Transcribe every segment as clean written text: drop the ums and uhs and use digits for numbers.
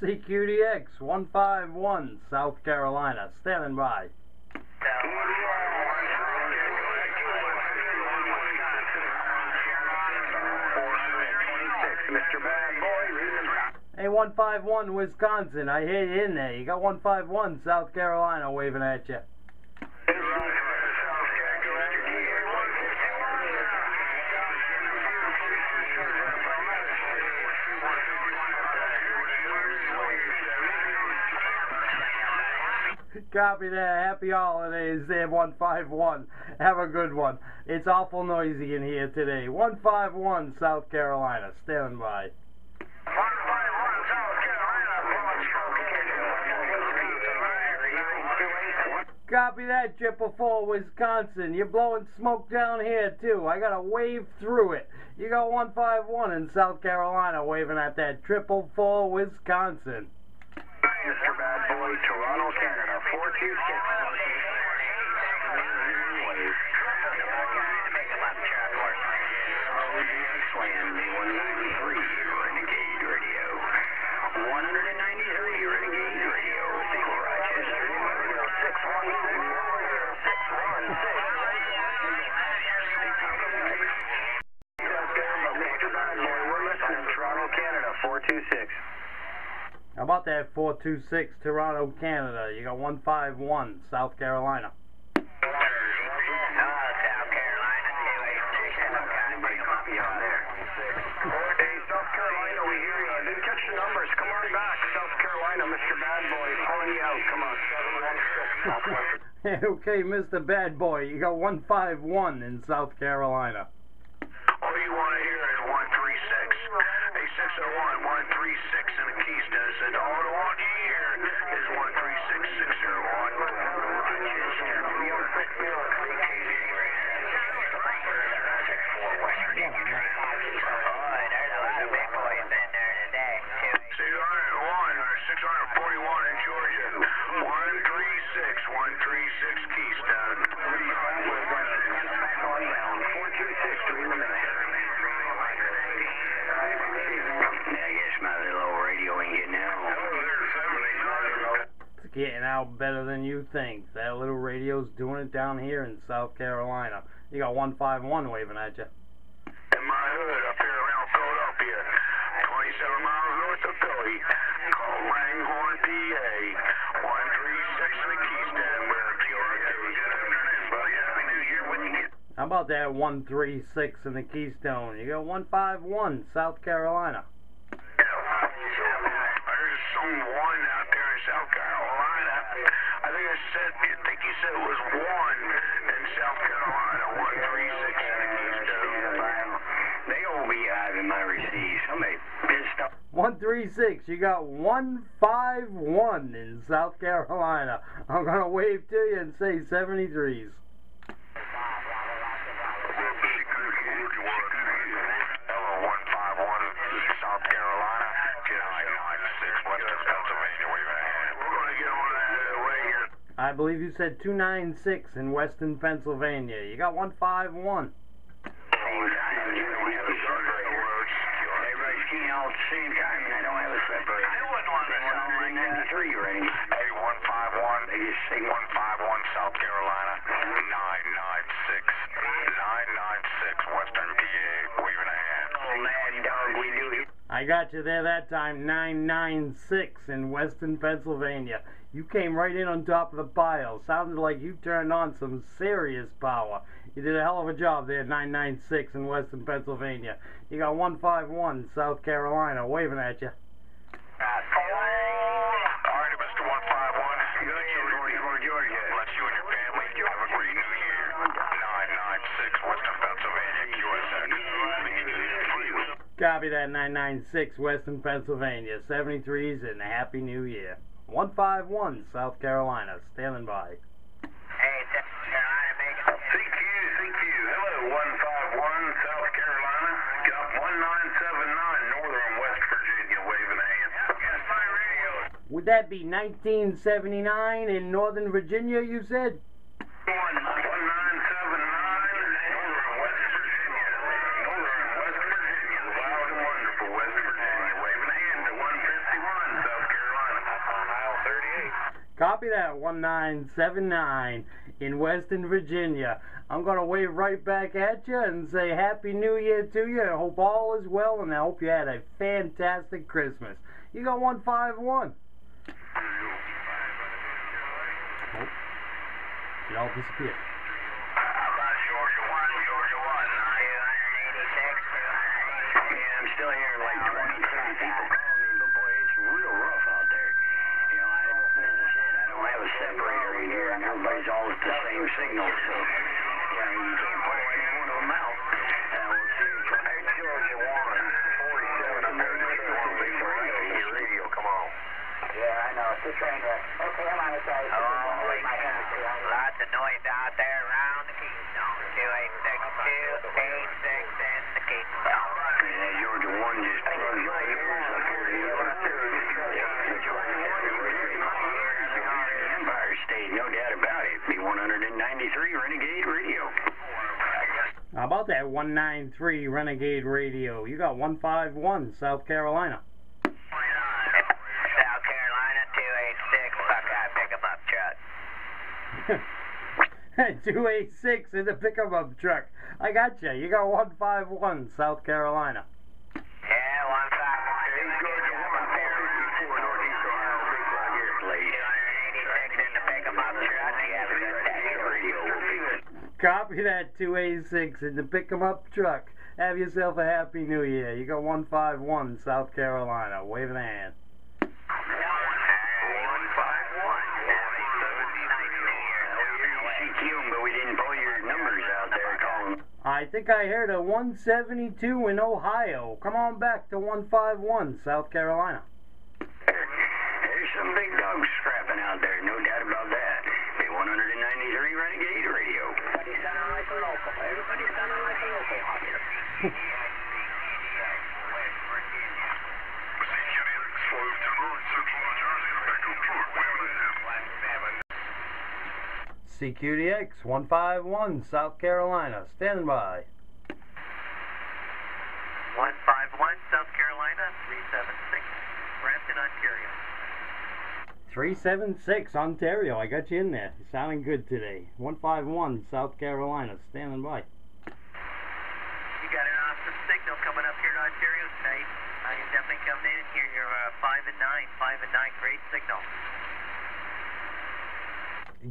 CQDX 151, South Carolina, standing by. Mr. Bad Boy. Hey, 151, Wisconsin, I hear you in there. You got 151, South Carolina, waving at you. Copy that. Happy holidays there, 151. Have a good one. It's awful noisy in here today. 151, South Carolina. Standing by. 151, South Carolina. Copy that, 444, Wisconsin. You're blowing smoke down here, too. I got to wave through it. You got 151 in South Carolina waving at that 444, Wisconsin. Mr. Bad Boy, Toronto, Canada, 426. How about that 426, Toronto, Canada? You got 151, South Carolina. South Carolina, Hey, South Carolina, we hear you. I didn't catch the numbers. Come on back, South Carolina. Mr. Bad Boy calling you out. Come on, 716. Okay, Mr. Bad Boy, you got 151 in South Carolina. All you want to hear is 136. Hey, 601, 136 in the Keystone. Said all I want you to hear is 136, 641 in Georgia. 136, 136 Keystone. 426 to in the minute. I guess my little old radio ain't getting out. It's getting out better than you think. That little radio's doing it down here in South Carolina. You got 151 waving at you. In my hood up here around Philadelphia, 27 miles north of Philly, called Langhorne, PA, 136 in the Keystone, where buddy, Happy New Year when you get. How about that 136 in the Keystone? You got 151, South Carolina. There's some one out there in South Carolina. I think you said it was one in South Carolina, 136 in the Keystone. They gonna be having my receipts. Somebody pissed off. 136, you got 151 in South Carolina. I'm going to wave to you and say 73s. I believe you said 296 in Western Pennsylvania. You got 151. All at the same time, and I don't have a separate. I wouldn't want to sound like 93 rating. Hey, 151, 151, South Carolina, 996, 996, Western PA, waving a hand. Oh, mad dog, we do it. I got you there that time, 996 in Western Pennsylvania. You came right in on top of the pile. Sounded like you turned on some serious power. You did a hell of a job there, 996 in Western Pennsylvania. You got 151, South Carolina, waving at you. All right, Mr. 151. Good year, Georgia. Bless you and your family. Have a great new year. 996, Western Pennsylvania, QSX. Copy that, 996, Western Pennsylvania, 73s, and a Happy New Year. 151, South Carolina, standing by. Hey, South Carolina, Megan. Thank you. Hello, 151, South Carolina. Got 1979, Northern West Virginia, waving a hand. Yes, my radio. Would that be 1979 in Northern Virginia, you said? 1979, Northern West Virginia. Northern West Virginia. Loud and wonderful West Virginia, waving a hand to 151, South Carolina. Copy that, 1979 in Western Virginia. I'm going to wave right back at you and say Happy New Year to you. I hope all is well, and I hope you had a fantastic Christmas. You got 151. Oh, it all disappeared. Georgia 1, Georgia 1, 986. Yeah, I'm still hearing like 20, 30 people calling me, but boy, it's real rough out there. You know, as I said, I don't have a separator in here, and everybody's all at the same signal, so, you know, you can't put any one of them out. We'll see. Hey, Georgia 1, 47, I'm there to say one big radio, come on. Yeah, I know, it's a train wreck. Okay, I'm on the side. Lots of noise out there around the Keystone. 286, 286, and the Keystone. Yeah, Georgia 1 just plugged my ears up here. Empire State, no doubt about it. B193 Renegade Radio. How about that 193 Renegade Radio? You got 151 South Carolina. South Carolina 286, Buckeye pickup up truck. 286 in the pickup truck. I got you. You got 151 South Carolina. Yeah, 151. Georgia 1, Northeast Ohio, big plug here, please. 286 in the pickup up truck. You have a good day. Radio will be good. Copy that, 286 in the pick 'em up truck. Have yourself a Happy New Year. You got 151 South Carolina. Wave a hand. 151. CQ, but we didn't pull your numbers out there calling. I think I heard a 172 in Ohio. Come on back to 151 South Carolina. There's some big dogs scrapping out there, no doubt about that. The 193 Renegade Radio. Everybody's sounding like a local. Everybody's sounding like a local. CQDX 151 South Carolina. Standing by. 151 South Carolina, 376 Brampton, Ontario. 376 Ontario. I got you in there. You're sounding good today. 151 South Carolina. Standing by. You got an awesome signal coming up here in Ontario tonight. You're definitely coming in here. You're 5 and 9. Great signal.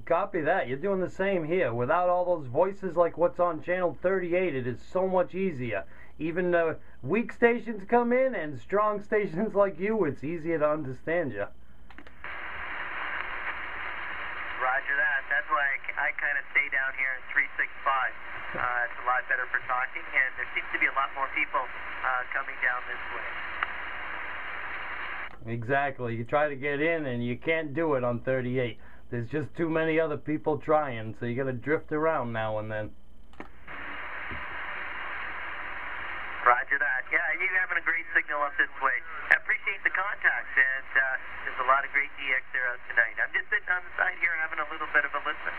Copy that. You're doing the same here. Without all those voices like what's on channel 38, it is so much easier. Even weak stations come in and strong stations like you, it's easier to understand you. Roger that. That's why I kind of stay down here in 365. It's a lot better for talking, and there seems to be a lot more people coming down this way. Exactly. You try to get in and you can't do it on 38. There's just too many other people trying, so you gotta drift around now and then. Roger that. Yeah, you're having a great signal up this way. I appreciate the contacts, and there's a lot of great DX there out tonight. I'm just sitting on the side here having a little bit of a listen.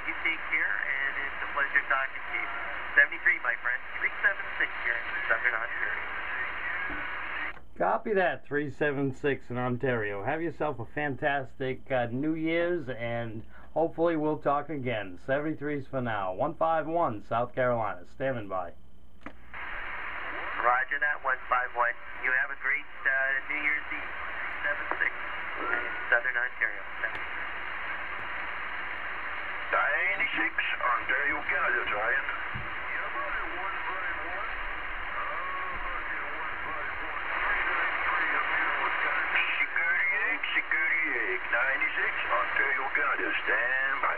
You take care, and it's a pleasure talking to you. 73, my friend. 376 here in Southern Ontario. Copy that, 376 in Ontario. Have yourself a fantastic New Year's, and hopefully we'll talk again. 73's for now. 151 South Carolina. Standing by. Roger that, 151. You have a great New Year's Eve. 376 Southern Ontario. 96 Ontario, Canada, Giant. Security 96 Ontario, Canada, stand by.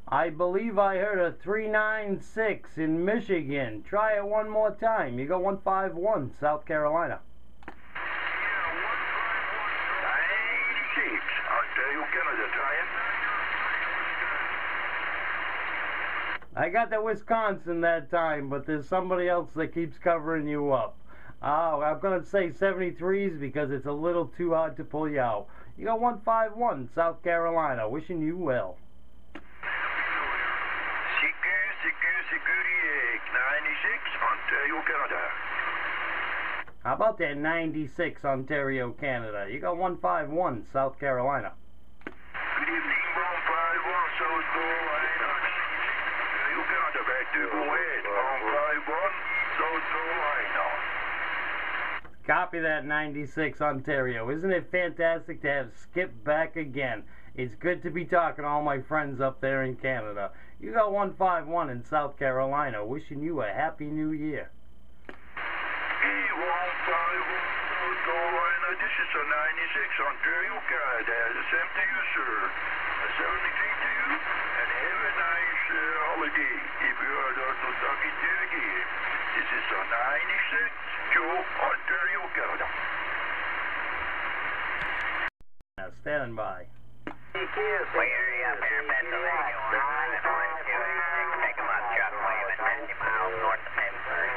I believe I heard a 396 in Michigan. Try it one more time. You got 151 South Carolina. 96 Ontario, Canada, Giant. I got the Wisconsin that time, but there's somebody else that keeps covering you up. Oh, I'm going to say 73s because it's a little too hard to pull you out. You got 151 South Carolina. Wishing you well. Security 96 Ontario, Canada. How about that 96 Ontario, Canada? You got 151 South Carolina. Good evening, 151 South Carolina. You got the back to go ahead, 151 South Carolina. Copy that, 96 Ontario. Isn't it fantastic to have Skip back again? It's good to be talking to all my friends up there in Canada. You got 151 in South Carolina. Wishing you a happy new year. South Carolina, this is a 96 Ontario card. The same to you, sir. A 73 to you, and have a nice holiday. If you are not talking to you again. This is a 96 Joe Ontario card. Now, standing by. Where are you up here in Pennsylvania? 151, 286, pick 'em up, truck, waving 50 miles north of Pittsburgh.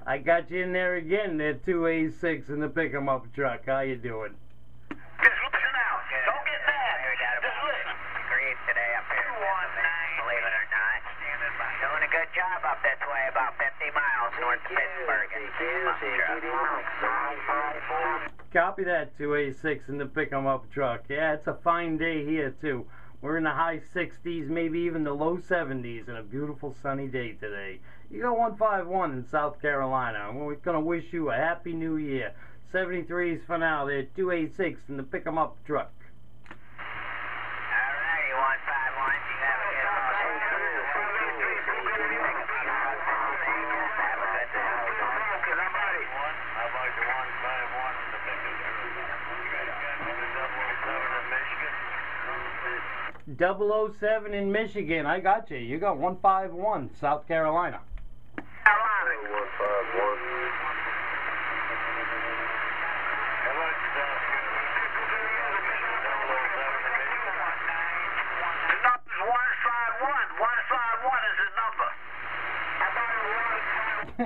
I got you in there again, there 286 in the pick 'em up truck. How you doing? Just listen out. Don't get mad. Just listen. Agreed today up here in Pennsylvania, believe it or not. Doing a good job up this way, about 50 miles north of Pittsburgh. Copy that, 286 in the pick 'em up truck. Yeah, it's a fine day here too. We're in the high 60s, maybe even the low 70s, and a beautiful sunny day today. You got 151 in South Carolina, and we're going to wish you a happy new year. 73s for now, there 286 in the pick 'em up truck. Alrighty, 151, you have a good How about the 151 in the pick 007 in Michigan. I got you. You got 151 South Carolina. 151. The number's 151. 151 is his number.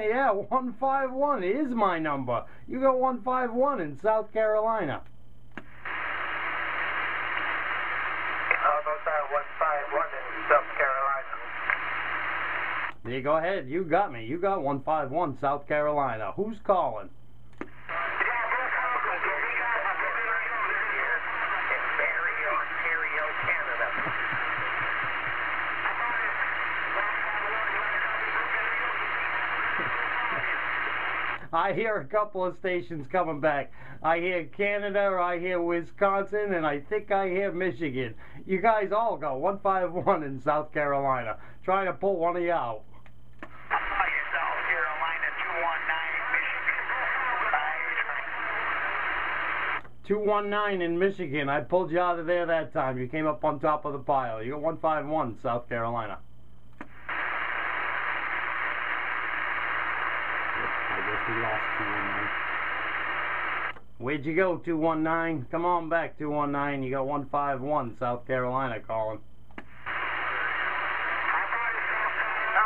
Yeah, 151 is my number. You got 151 in South Carolina. How about that 151 in South Carolina? There you go ahead. You got me. You got 151 South Carolina. Who's calling? I hear a couple of stations coming back. I hear Canada, I hear Wisconsin, and I think I hear Michigan. You guys all got 151 in South Carolina. Trying to pull one of you out. South Carolina 219 Michigan. 219 in Michigan. I pulled you out of there that time. You came up on top of the pile. You got 151 South Carolina. We lost 219. Where'd you go, 219? Come on back, 219. You got 151 South Carolina calling. How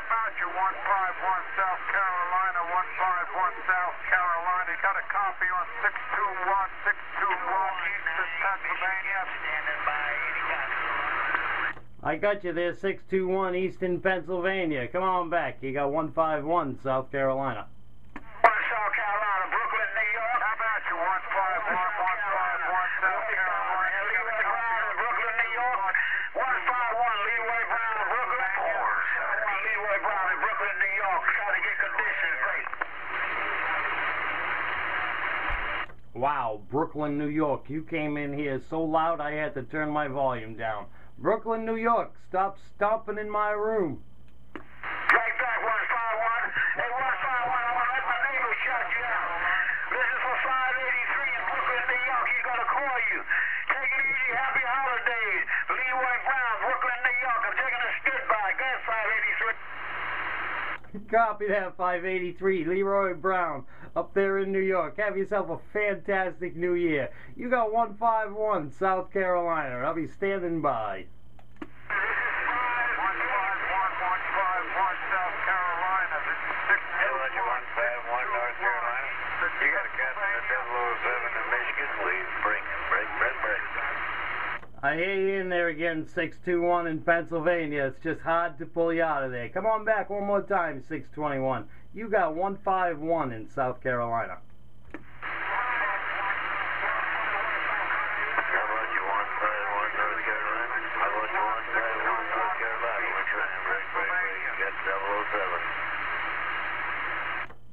about you 151 South Carolina, 151 South Carolina? You got a copy on 621, 621 Eastern Pennsylvania. Standing by. I got you there, 621 Eastern Pennsylvania. Come on back. You got 151 South Carolina. South Carolina, Brooklyn, New York. How about you 151, 151 South Carolina? Leeway Brown, Brooklyn, New York. 151 Leeway Brown, Brooklyn. Leeway Brown in Brooklyn, New York. Try to get conditions right. Wow, Brooklyn, New York. You came in here so loud I had to turn my volume down. Brooklyn, New York. Stop stomping in my room. Right back, 151. Hey, 151, I want to let my neighbor shut you out. This is for 583 in Brooklyn, New York. He's going to call you. Take it easy. Happy holidays. Leeway Brown, Brooklyn, New York. I'm taking a skid by. Go ahead, 583. Copy that, 583. Leroy Brown up there in New York. Have yourself a fantastic new year. You got 151 South Carolina. I'll be standing by. 151 South Carolina. This is 621 North Carolina. You got a captain at 007 in Michigan. Please break. I hear you in there again, 621 in Pennsylvania. It's just hard to pull you out of there. Come on back one more time, 621. You got 151 in South Carolina. How about you 151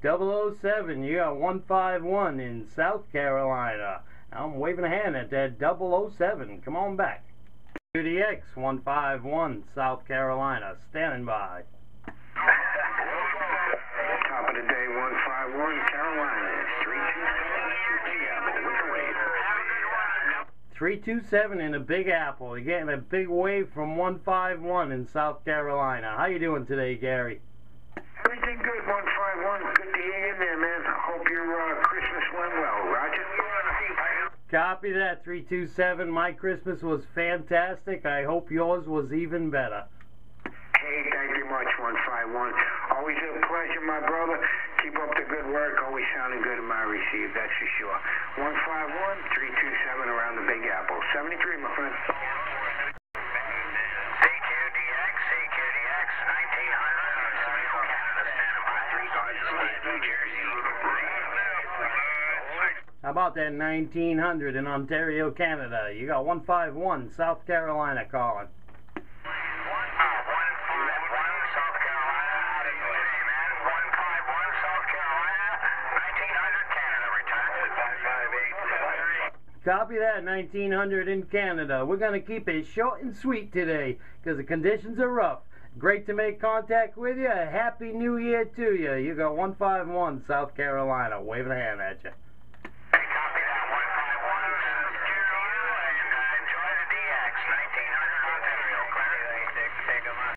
007, you got 151 in South Carolina. I'm waving a hand at that 007. Come on back. DX 151 South Carolina, standing by. Top of the day, 151 Carolina. 327 in the Big Apple. You're getting a big wave from 151 in South Carolina. How you doing today, Gary? Everything good, 151. Good to hear you there, man. Hope your Christmas went well. Roger? Copy that, 327. My Christmas was fantastic. I hope yours was even better. Hey, thank you much, 151. Always a pleasure, my brother. Keep up the good work. Always sounding good in my receive, that's for sure. 151, 327 around the Big Apple. 73, my friend. CQDX, 1900, Central Canada, standing by 3 guards, New Jersey. How about that 1900 in Ontario, Canada? You got 151 South Carolina calling. 151 South Carolina, how do you say, man? 151 South Carolina, 1900 Canada, return to 558. Copy that, 1900 in Canada. We're going to keep it short and sweet today because the conditions are rough. Great to make contact with you. Happy New Year to you. You got 151 South Carolina. Waving a hand at you.